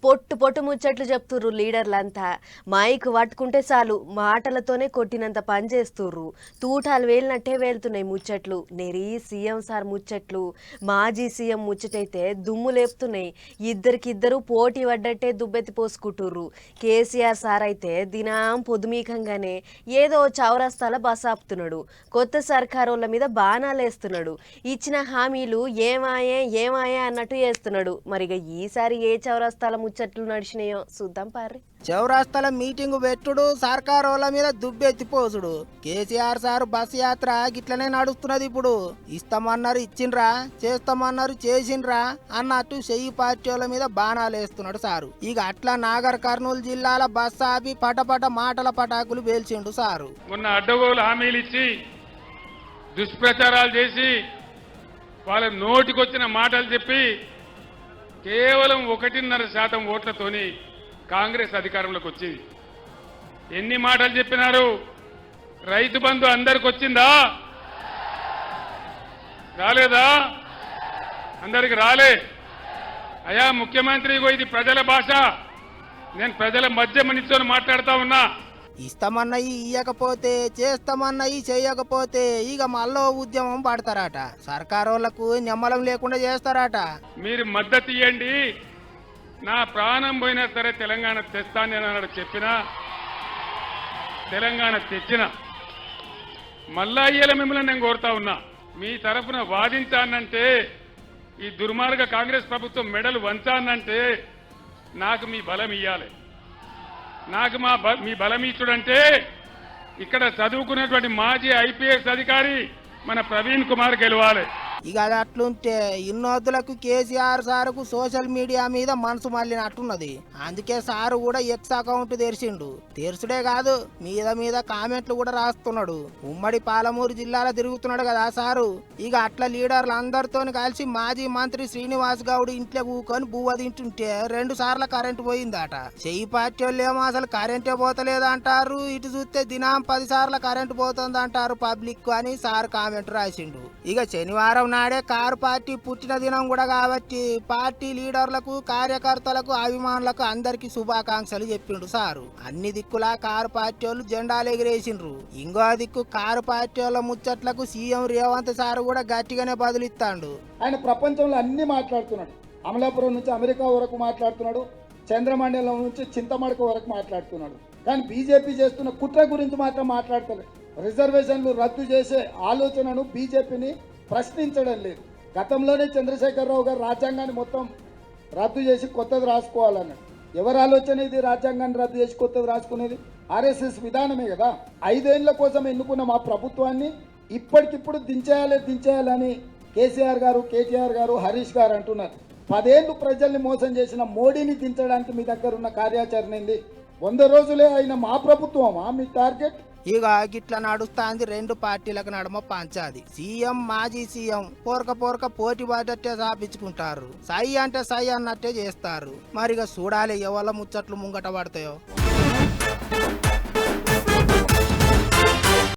పొట్టు పొట్టు ముచ్చట్లు చెప్తుర్రు లీడర్లంతా. మైక్ పట్టుకుంటే చాలు మాటలతోనే కొట్టినంత పని చేస్తుర్రు. తూటాలు వేలినట్టే వేలుతున్నాయి ముచ్చట్లు. నెరీ సీఎం సార్ ముచ్చట్లు, మాజీ సీఎం ముచ్చటైతే దుమ్ము లేపుతున్నాయి. ఇద్దరికిద్దరు పోటీ పడ్డట్టే దుబ్బెత్తి పోసుకుంటుర్రు. కేసీఆర్ సార్ అయితే దినం పొద్దుమీకంగానే ఏదో చౌరస్తాల బస్ ఆపుతున్నాడు. కొత్త సర్కారోళ్ళ మీద బాణాలేస్తున్నాడు. ఇచ్చిన హామీలు ఏమాయే అన్నట్టు చేస్తున్నాడు. మరిగా ఈసారి ఏ చౌరస్తాల ముచ్చట్లు నడిచినాయో చూద్దాం పార్రి. చౌరాస్తాల మీటింగ్ పెట్టుడు, సర్కారోళ్ళ మీద దుబ్బెత్తిపోసుడు. కేసీఆర్ సార్ బస్ యాత్ర గిట్లనే నడుస్తున్నది. ఇప్పుడు ఇస్తామన్నారు ఇచ్చిండ్రా, చేస్తామన్నారు చేసిండ్రా అన్నట్టు చెయ్యి పార్టీల మీద బాణాలు వేస్తున్నాడు సారు. ఇక అట్లా నాగర్ కర్నూలు జిల్లాల బస్ ఆపి పటపట మాటల పటాకులు పేల్చిండు సారు. మొన్న అడ్డగోలు హామీలు ఇచ్చి దుష్ప్రచారాలు చేసి వాళ్ళ నోటికొచ్చిన మాటలు చెప్పి కేవలం 1.5% ఓట్లతోని కాంగ్రెస్ అధికారంలోకి వచ్చింది. ఎన్ని మాటలు చెప్పినారు? రైతు బంధు అందరికి వచ్చిందా? రాలేదా? అందరికి రాలే. అయా ముఖ్యమంత్రి, ఇది ప్రజల భాష, నేను ప్రజల మధ్య నిల్చొని మాట్లాడుతా ఉన్నా. ఇస్తామన్నయి ఇయ్యకపోతే, చేస్తామన్నయి చేయకపోతే ఇక మళ్ళీ ఉద్యమం పడతారట. సర్కారోళ్లకు నిమ్మలం లేకుండా చేస్తారట. మీరు మద్దతు ఇవ్వండి, నా ప్రాణం పోయినా సరే తెలంగాణ తెస్తానని చెప్పినా తెలంగాణ తెచ్చిన మళ్ళా ఇయ్యాల మిమ్మల్ని నేను కోరుతా ఉన్నా. మీ తరఫున వాదించానంటే, ఈ దుర్మార్గ కాంగ్రెస్ ప్రభుత్వం మెడలు వంచానంటే నాకు మీ బలం ఇయ్యాలి. నాకు మీ బలం ఇచ్చుడంటే ఇక్కడ చదువుకునేటువంటి మాజీ ఐపీఎస్ అధికారి మన ప్రవీణ్ కుమార్ గెలవాలి. ఇక అది అట్లుంటే ఇన్నోద్దులకు కేసీఆర్ సారుకు సోషల్ మీడియా మీద మనసు మళ్ళినట్టున్నది. అందుకే సారు కూడా ఎక్స్ అకౌంట్ తెరిచిండు. తెరుచుడే కాదు, మీద కామెంట్లు కూడా రాస్తున్నాడు. ఉమ్మడి పాలమూరు జిల్లాలో తిరుగుతున్నాడు కదా సారు. ఇక అట్లా లీడర్లు అందరితో కలిసి మాజీ మంత్రి శ్రీనివాస్ గౌడ్ ఇంట్లో కూకొని బువ్వ తింటుంటే 2 సార్లు కరెంటు పోయిందట. చెయ్యి పార్టీ వాళ్ళు ఏమో అసలు కరెంటే పోతలేదు అంటారు, ఇటు చూస్తే దినం 10 సార్లు కరెంటు పోతుంది అంటారు పబ్లిక్ అని సార్ కామెంట్ రాసిండు. ఇక శనివారం నాడే కారు పార్టీ పుట్టిన దినం కూడా కాబట్టి పార్టీ లీడర్లకు, కార్యకర్తలకు, అభిమానులకు అందరికి శుభాకాంక్షలు చెప్పిండు సారు. అన్ని దిక్కులా కారు పార్టీ వాళ్ళు జెండాలు ఎగిరేసిండ్రు. ఇంకో దిక్కు కారు పార్టీ వాళ్ళ ముచ్చట్లకు సీఎం రేవంత్ సారు కూడా గట్టిగానే బదులిస్తాడు. ఆయన ప్రపంచంలో అన్ని మాట్లాడుతున్నాడు. అమలాపురం నుంచి అమెరికా వరకు మాట్లాడుతున్నాడు, చంద్రమండలం నుంచి చింతమడక వరకు మాట్లాడుతున్నాడు. కానీ బీజేపీ చేస్తున్న కుట్ర గురించి మాత్రం మాట్లాడతలేదు. రిజర్వేషన్లు రద్దు చేసే ఆలోచనను బీజేపీని ప్రశ్నించడం లేదు. గతంలోనే చంద్రశేఖరరావు గారు రాజ్యాంగాన్ని మొత్తం రద్దు చేసి కొత్తది రాసుకోవాలన్నాడు. ఎవరి ఆలోచన ఇది? రాజ్యాంగాన్ని రద్దు చేసి కొత్తది రాసుకునేది ఆర్ఎస్ఎస్ విధానమే కదా. 5 ఏళ్ల కోసం ఎన్నుకున్న మా ప్రభుత్వాన్ని ఇప్పటికిప్పుడు దించేయాలని కేసీఆర్ గారు, కేటీఆర్ గారు, హరీష్ గారు అంటున్నారు. 10 ఏళ్లు ప్రజల్ని మోసం చేసిన మోడీని దించడానికి మీ దగ్గర ఉన్న కార్యాచరణ ఏంది? 100 రోజులే అయిన మా ప్రభుత్వమా మీ టార్గెట్? ఇక గిట్ల నడుస్తాంది 2 పార్టీలకు నడుమ పంచాది. సీఎం, మాజీ సీఎం పోరక పోటీ పడ్డట్టే సాపించుకుంటారు. సై అంటే సై అన్నట్టే చేస్తారు. మరిగా చూడాలి ఎవళ్ళ ముచ్చట్లు ముంగట పడతాయో.